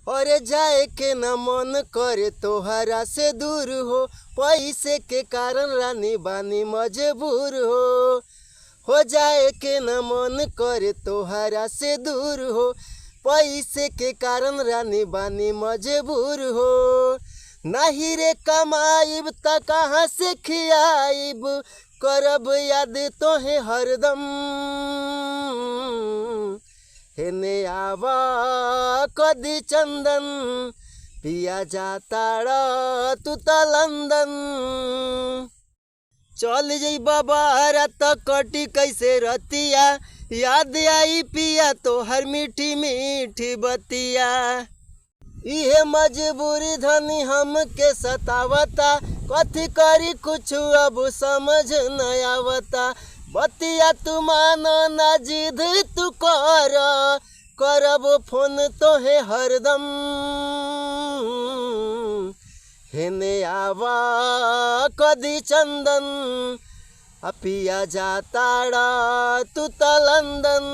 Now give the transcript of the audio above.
अरे जाए के न मन करे तोहरा से दूर हो, पैसे के कारण रानी बानी मजबूर हो जाए के न मन करे तोहरा से दूर हो, पैसे के कारण रानी बानी मजबूर हो। नहीं रे कमाइब त कहाँ से खियाइब, करब याद तोहे हरदम। हेने आवा कदी चंदन, पिया जाताड़ा तू त लंदन। चल जइबा बाहर त कटी कैसे रतिया, याद आई पिया तोहर मीठी मीठी बतिया। इहे मजबूरी धनी हमके सतावता, कथी करी कुछ अब समझ न आवता। बतिया तू मानो ना जिद तू करब फोन तोहे हरदम। हेने आवा कदी चंदन, पिया जाताड़ा तू त लंदन।